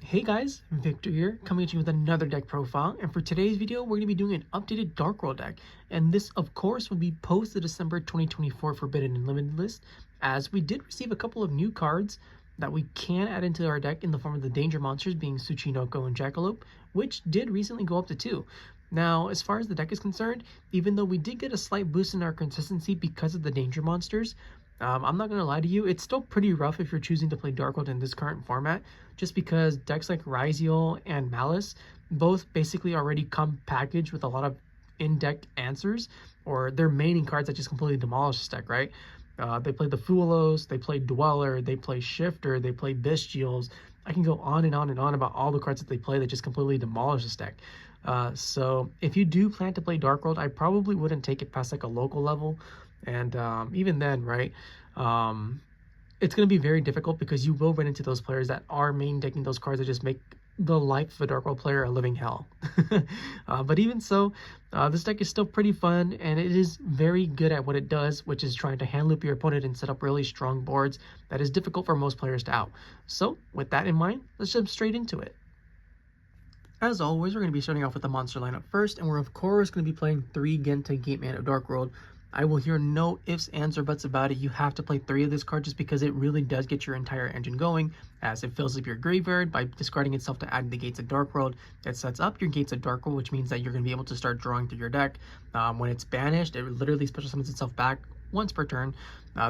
Hey guys, Victor here, coming at you with another deck profile, and for today's video, we're going to be doing an updated Dark World deck, and this, of course, will be post the December 2024 Forbidden and Limited list, as we did receive a couple of new cards that we can add into our deck in the form of the Danger Monsters, being Tsuchinoko and Jackalope, which did recently go up to 2. Now, as far as the deck is concerned, even though we did get a slight boost in our consistency because of the Danger Monsters, I'm not going to lie to you, it's still pretty rough if you're choosing to play Dark World in this current format, just because decks like Ryziel and Malice both basically already come packaged with a lot of in-deck answers, or they're maining cards that just completely demolish this deck, right? They play the Foolos, they play Dweller, they play Shifter, they play Bestials. I can go on and on and on about all the cards that they play that just completely demolish this deck. So if you do plan to play Dark World, I probably wouldn't take it past like a local level. And even then, right, it's going to be very difficult because you will run into those players that are main decking those cards that just make the life of a Dark World player a living hell. But even so, this deck is still pretty fun, and it is very good at what it does, which is trying to hand loop your opponent and set up really strong boards that is difficult for most players to out. So with that in mind, let's jump straight into it. As always, we're going to be starting off with the monster lineup first, and we're of course going to be playing 3 Genta Gateman of Dark World. I will hear no ifs, ands, or buts about it. You have to play 3 of this card just because it really does get your entire engine going, as it fills up your graveyard by discarding itself to add the Gates of Dark World. It sets up your Gates of Dark World, which means that you're going to be able to start drawing through your deck. When it's banished, it literally special summons itself back once per turn.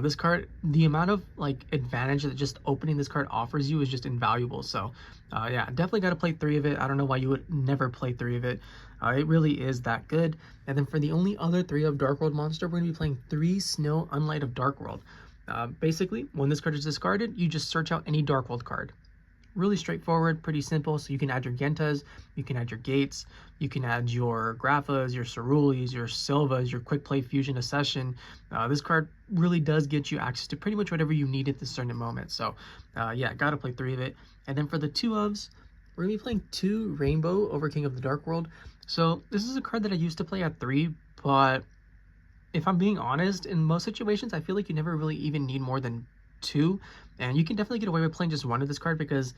This card, the amount of like advantage that just opening this card offers you is just invaluable. So yeah, definitely got to play 3 of it. I don't know why you would never play 3 of it. It really is that good. And then for the only other 3 of Dark World monster, we're going to be playing 3 Snoww Unlight of Dark World. Basically, when this card is discarded, you just search out any Dark World card. Really straightforward, pretty simple. So you can add your Gentas, you can add your Gates, you can add your Graphas, your Cerulis, your Sillvas, your Quick Play Fusion Accession. This card really does get you access to pretty much whatever you need at this certain moment. So yeah, gotta play 3 of it. And then for the 2 ofs, we're gonna be playing 2 Reign-beaux, Overking of the Dark World. So this is a card that I used to play at 3, but if I'm being honest, in most situations, I feel like you never really even need more than 2, and you can definitely get away with playing just 1 of this card because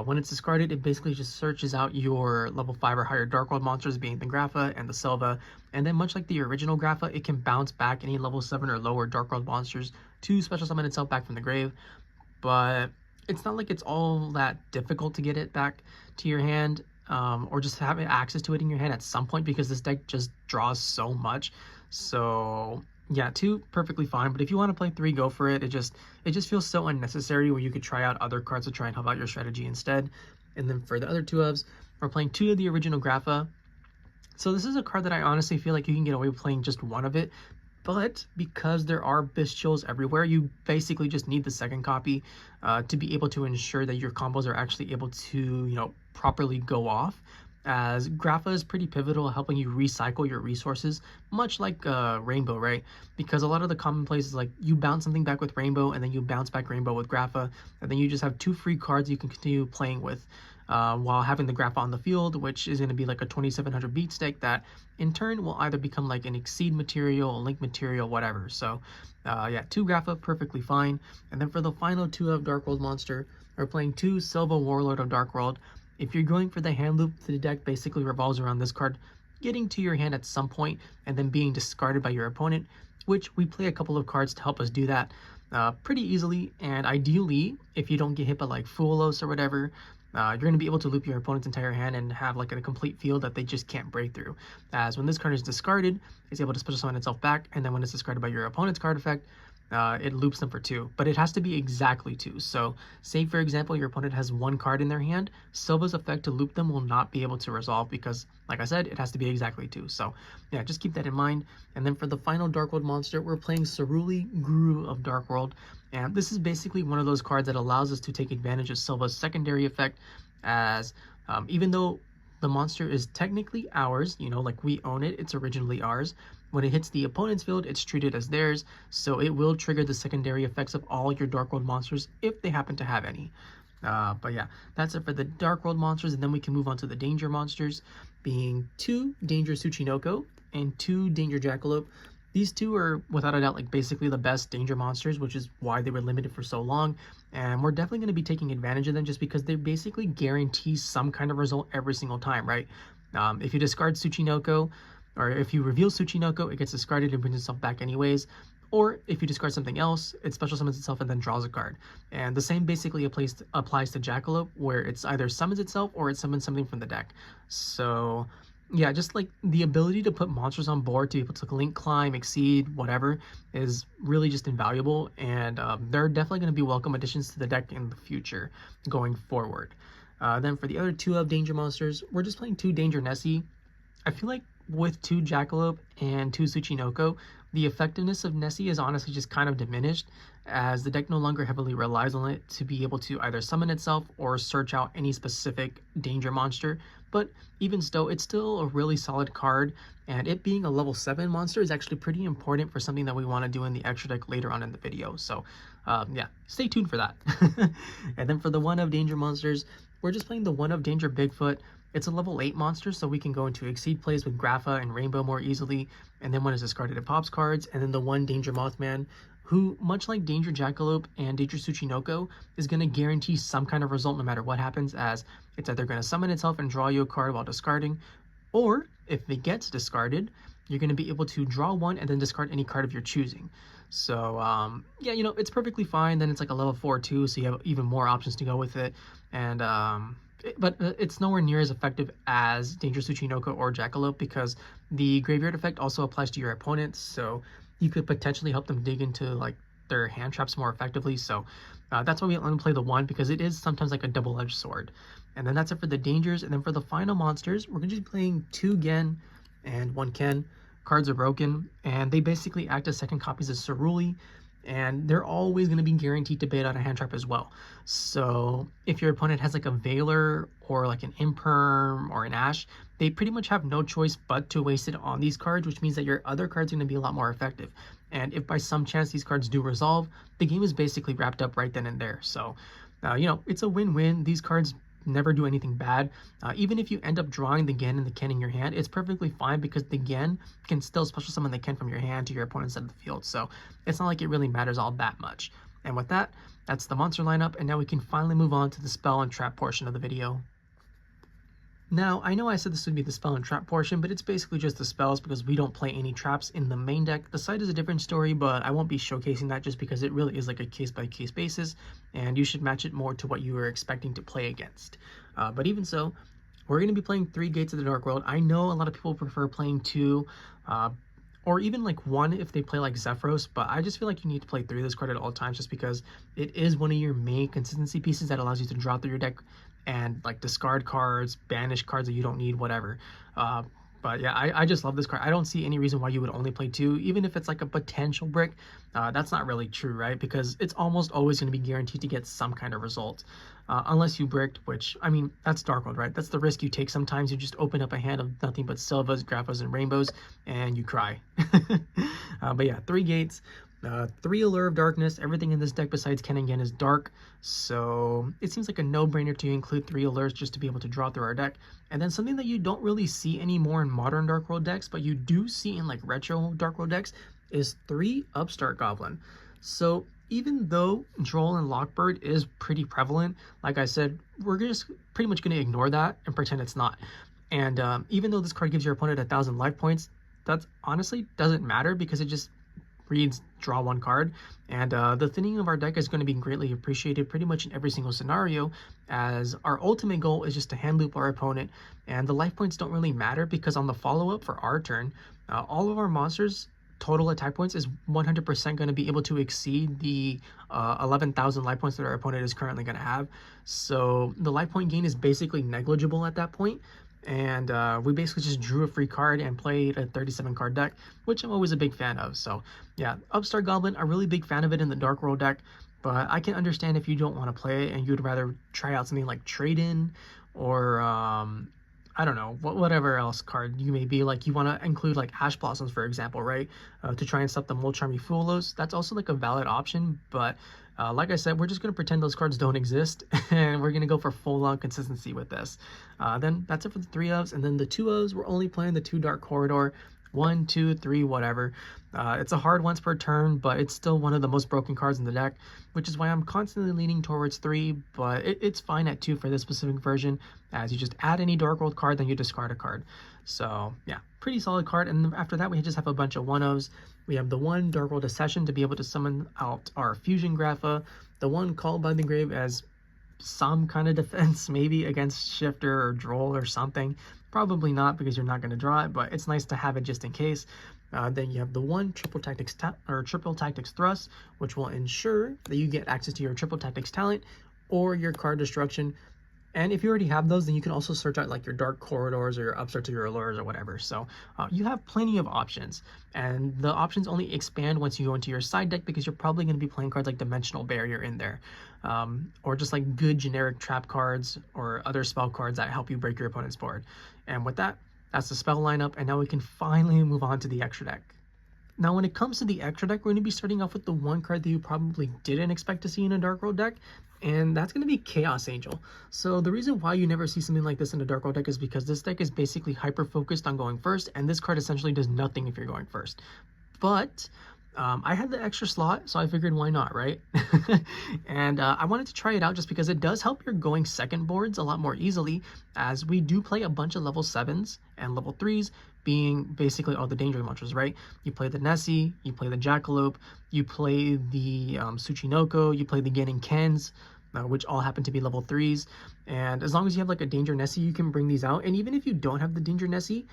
when it's discarded, it basically just searches out your level 5 or higher Dark World monsters, being the Grapha and the Sillva, and then much like the original Grapha, it can bounce back any level 7 or lower Dark World monsters to special summon itself back from the grave. But it's not like it's all that difficult to get it back to your hand, or just have access to it in your hand at some point, because this deck just draws so much. So yeah, 2 perfectly fine, but if you want to play 3, go for it. It just feels so unnecessary where you could try out other cards to try and help out your strategy instead. And then for the other 2 ofs, we're playing 2 of the original Grapha. So this is a card that I honestly feel like you can get away with playing just 1 of it, but because there are Bestials everywhere, you basically just need the second copy to be able to ensure that your combos are actually able to, you know, properly go off, as Grapha is pretty pivotal, helping you recycle your resources, much like Reign-beaux, right? Because a lot of the common plays is like you bounce something back with Reign-beaux, and then you bounce back Reign-beaux with Grapha, and then you just have 2 free cards you can continue playing with while having the Grapha on the field, which is going to be like a 2700 beat stake that in turn will either become like an Exceed material, a Link material, whatever. So yeah, 2 Grapha, perfectly fine. And then for the final 2 of Dark World monster, we're playing 2 Sillva Warlord of Dark World. If you're going for the hand loop, the deck basically revolves around this card getting to your hand at some point and then being discarded by your opponent, which we play a couple of cards to help us do that pretty easily. And ideally, if you don't get hit by like Foolos or whatever, you're going to be able to loop your opponent's entire hand and have like a complete field that they just can't break through. As when this card is discarded, it's able to special summon itself back, and then when it's discarded by your opponent's card effect, it loops them for 2, but it has to be exactly 2. So say for example your opponent has 1 card in their hand, Sillva's effect to loop them will not be able to resolve because, like I said, it has to be exactly 2. So yeah, just keep that in mind. And then for the final Dark World monster, we're playing Ceruli, Guru of Dark World, and this is basically one of those cards that allows us to take advantage of Sillva's secondary effect, as even though the monster is technically ours, you know, like we own it, it's originally ours, when it hits the opponent's field, it's treated as theirs, so it will trigger the secondary effects of all your Dark World monsters if they happen to have any. But yeah, that's it for the Dark World monsters, and then we can move on to the Danger monsters, being 2 Danger Tsuchinoko and 2 Danger Jackalope. These two are without a doubt like basically the best danger monsters, which is why they were limited for so long, and we're definitely going to be taking advantage of them just because they basically guarantee some kind of result every single time, right? If you discard Tsuchinoko, or if you reveal Tsuchinoko, it gets discarded and brings itself back anyways. Or if you discard something else, it special summons itself and then draws a card. And the same basically applies to Jackalope, where it's either summons itself or it summons something from the deck. So yeah, just like the ability to put monsters on board to be able to link, climb, exceed, whatever, is really just invaluable. And they're definitely going to be welcome additions to the deck in the future going forward. Then for the other two of danger monsters, we're just playing 2 danger Nessie. I feel like with 2 Jackalope and 2 Tsuchinoko, the effectiveness of Nessie is honestly just kind of diminished, as the deck no longer heavily relies on it to be able to either summon itself or search out any specific danger monster. But even so, it's still a really solid card, and it being a level 7 monster is actually pretty important for something that we want to do in the extra deck later on in the video. So yeah, stay tuned for that. And then for the 1 of danger monsters, we're just playing the 1 of danger Bigfoot. It's a level 8 monster, so we can go into Exceed plays with Grapha and Reign-beaux more easily, and then when it's discarded, it pops cards. And then the 1 Danger Mothman, who, much like Danger Jackalope and Danger Tsuchinoko, is going to guarantee some kind of result no matter what happens, as it's either going to summon itself and draw you a card while discarding, or if it gets discarded, you're going to be able to draw 1 and then discard any card of your choosing. So yeah, you know, it's perfectly fine. Then it's like a level 4 too, so you have even more options to go with it. And but it's nowhere near as effective as Danger Tsuchinoko or Jackalope, because the graveyard effect also applies to your opponents, so you could potentially help them dig into like their hand traps more effectively. So that's why we only play the 1, because it is sometimes like a double-edged sword. And then that's it for the dangers. And then for the final monsters, we're going to be playing 2 Gen and 1 Ken. Cards are broken, and they basically act as second copies of ceruli, and they're always going to be guaranteed to bait out a hand trap as well. So if your opponent has like a Veiler or like an Imperm or an Ash, they pretty much have no choice but to waste it on these cards, which means that your other cards are going to be a lot more effective. And if by some chance these cards do resolve, the game is basically wrapped up right then and there. So you know, it's a win-win. These cards never do anything bad. Even if you end up drawing the Gen and the Ken in your hand, it's perfectly fine, because the Gen can still special summon the Ken from your hand to your opponent's side of the field. So it's not like it really matters all that much. And with that, that's the monster lineup, and now we can finally move on to the spell and trap portion of the video. Now, I know I said this would be the spell and trap portion, but it's basically just the spells, because we don't play any traps in the main deck. The side is a different story, but I won't be showcasing that just because it really is like a case-by-case basis, and you should match it more to what you were expecting to play against. But even so, we're going to be playing 3 Gates of the Dark World. I know a lot of people prefer playing 2, or even like 1 if they play like Zephyros, but I just feel like you need to play 3 of this card at all times, just because it is one of your main consistency pieces that allows you to draw through your deck and like discard cards, banish cards that you don't need, whatever. But yeah, I just love this card. I don't see any reason why you would only play 2, even if it's like a potential brick. That's not really true, right? Because it's almost always going to be guaranteed to get some kind of result. Unless you bricked, which, I mean, that's Dark World, right? That's the risk you take sometimes. You just open up a hand of nothing but Sillvas, Graphas, and Reign-beaux, and you cry. But yeah, 3 gates. 3 Allure of Darkness. Everything in this deck besides Ken and Gen is dark, so it seems like a no-brainer to include 3 Allures just to be able to draw through our deck. And then something that you don't really see anymore in modern Dark World decks, but you do see in like retro Dark World decks, is 3 Upstart Goblin. So even though Droll and Lockbird is pretty prevalent, like I said, we're just pretty much going to ignore that and pretend it's not. And even though this card gives your opponent 1,000 life points, that honestly doesn't matter, because it just reads draw 1 card, and the thinning of our deck is going to be greatly appreciated pretty much in every single scenario, as our ultimate goal is just to hand loop our opponent, and the life points don't really matter, because on the follow-up for our turn, all of our monsters total attack points is 100% going to be able to exceed the 11,000 life points that our opponent is currently going to have. So the life point gain is basically negligible at that point. And we basically just drew a free card and played a 37 card deck, which I'm always a big fan of. So yeah, Upstart Goblin, a really big fan of it in the Dark World deck, but I can understand if you don't want to play it and you'd rather try out something like Trade In, or I don't know, whatever else card you may be. Like you want to include like Ash Blossoms, for example, right? To try and stop the Molcharmy Fulos. That's also like a valid option, but like I said, we're just going to pretend those cards don't exist, and we're going to go for full-on consistency with this. Then that's it for the 3 ofs, and then the 2 ofs, we're only playing the 2 Dark Corridor. 1, 2, 3, whatever. It's a hard once per turn, but it's still one of the most broken cards in the deck, which is why I'm constantly leaning towards 3, but it's fine at 2 for this specific version, as you just add any Dark World card, then you discard a card. So yeah, pretty solid card. And after that, we just have a bunch of 1-ofs. We have the 1 Dark World Accession to be able to summon out our Fusion Grapha, the 1 Called by the Grave as some kind of defense, maybe against Shifter or Droll or something. Probably not, because you're not going to draw it, but it's nice to have it just in case. Then you have the 1 Triple Tactics Thrust, which will ensure that you get access to your Triple Tactics talent or your card destruction. And if you already have those, then you can also search out like your Dark Corridors or your Upstart to your Allures or whatever. So you have plenty of options, and the options only expand once you go into your side deck, because you're probably going to be playing cards like Dimensional Barrier in there, or just like good generic trap cards or other spell cards that help you break your opponent's board. And with that, that's the spell lineup, and now we can finally move on to the extra deck. Now, when it comes to the extra deck, we're going to be starting off with the 1 card that you probably didn't expect to see in a Dark World deck, and that's going to be Chaos Angel. So the reason why you never see something like this in a Dark World deck is because this deck is basically hyper-focused on going first, and this card essentially does nothing if you're going first. But I had the extra slot, so I figured why not, right? And I wanted to try it out just because it does help your going second boards a lot more easily, as we do play a bunch of level 7s and level 3s, being basically all the danger monsters, right? You play the Nessie, you play the Jackalope, you play the Tsuchinoko, you play the Gen and Kens, which all happen to be level 3s. And as long as you have like a danger Nessie, you can bring these out. And even if you don't have the danger Nessie,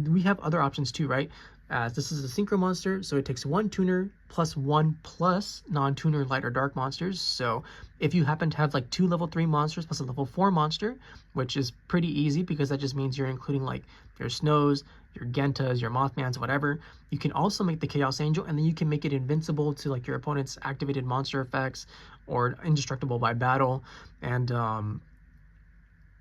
we have other options too, right? As this is a synchro monster, so it takes 1 tuner plus 1 plus non-tuner light or dark monsters. So if you happen to have like 2 level 3 monsters plus a level 4 monster, which is pretty easy because that just means you're including like your Snowws, your Gentas, your Mothmans, whatever, you can also make the Chaos Angel, and then you can make it invincible to like your opponent's activated monster effects or indestructible by battle. And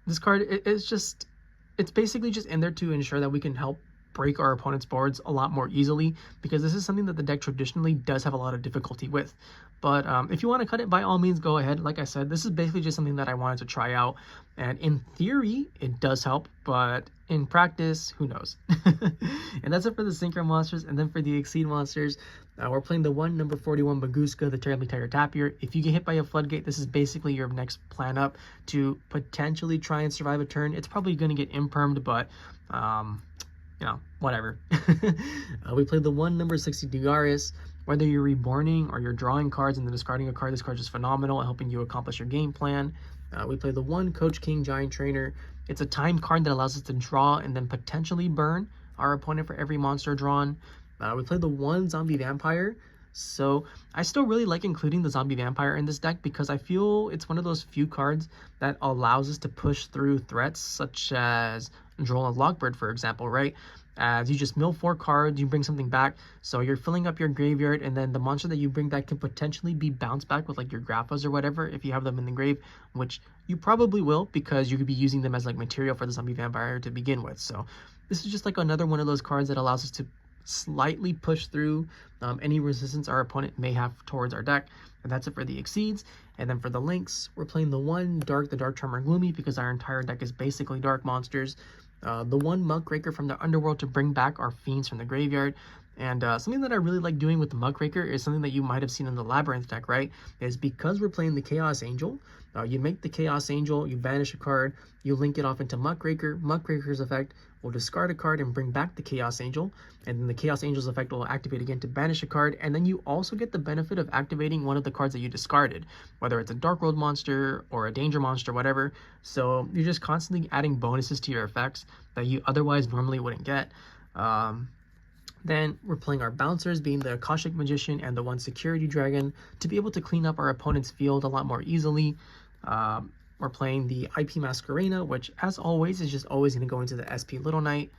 this card, it's basically just in there to ensure that we can help break our opponent's boards a lot more easily, because this is something that the deck traditionally does have a lot of difficulty with. But if you want to cut it, by all means go ahead. Like I said, this is basically just something that I wanted to try out, and in theory it does help, but in practice, who knows? And that's it for the synchro monsters. And then for the exceed monsters, we're playing the 1 number 41 Basgooska, the Terribly Tiger Tapir. If you get hit by a floodgate, this is basically your next plan up to potentially try and survive a turn. It's probably going to get impermed, but you know, whatever. We played the 1 number 60 Dugares. Whether you're reborning or you're drawing cards and then discarding a card, this card is phenomenal at helping you accomplish your game plan. We played the 1 Coach King Giantrainer. It's a time card that allows us to draw and then potentially burn our opponent for every monster drawn. We played the 1 Zombie Vampire. So I still really like including the Zombie Vampire in this deck, because I feel it's one of those few cards that allows us to push through threats such as Droll and Lockbird, for example, right? As you just mill 4 cards, you bring something back, so you're filling up your graveyard, and then the monster that you bring back can potentially be bounced back with like your graphas or whatever if you have them in the grave, which you probably will, because you could be using them as like material for the Zombie Vampire to begin with. So this is just like another one of those cards that allows us to slightly push through any resistance our opponent may have towards our deck. And that's it for the exceeds. And then for the links, we're playing the 1 Dharc, the Dark Charmer Gloomy, because our entire deck is basically dark monsters. The 1 Muckraker from the underworld to bring back our fiends from the graveyard. And something that I really like doing with the Muckraker is something that you might have seen in the Labyrinth deck, right? Is because we're playing the Chaos Angel, you make the Chaos Angel, you banish a card, you link it off into Muckraker. Muckraker's effect will discard a card and bring back the Chaos Angel, and then the Chaos Angel's effect will activate again to banish a card, and then you also get the benefit of activating one of the cards that you discarded, whether it's a Dark World monster or a Danger monster, whatever. So you're just constantly adding bonuses to your effects that you otherwise normally wouldn't get. Then we're playing our bouncers, being the Akashic Magician and the 1 Security Dragon, to be able to clean up our opponent's field a lot more easily. We're playing the IP Masquerena, which as always is just always going to go into the SP Little Knight.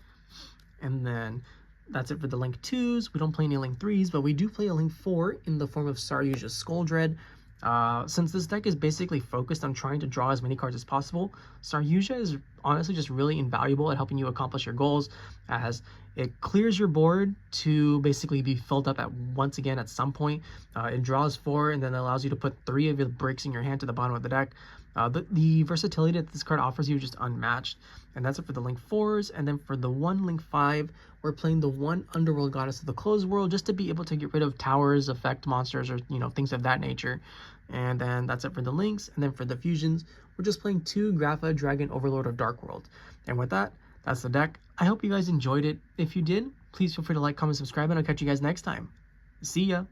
And then that's it for the Link 2s. We don't play any Link 3s, but we do play a Link 4 in the form of Saryuja's Skull Dread. Since this deck is basically focused on trying to draw as many cards as possible, Saryuja is honestly just really invaluable at helping you accomplish your goals, as it clears your board to basically be filled up at once again at some point. It draws 4 and then allows you to put 3 of your bricks in your hand to the bottom of the deck. The versatility that this card offers you is just unmatched. And that's it for the link 4s. And then for the 1 link 5, we're playing the 1 underworld goddess of the closed world just to be able to get rid of towers, effect monsters, or things of that nature. And then that's it for the links. And then for the fusions, we're just playing 2 grapha dragon overlord of dark world. And with that, that's the deck. I hope you guys enjoyed it. If you did, please feel free to like, comment, subscribe, and I'll catch you guys next time. See ya!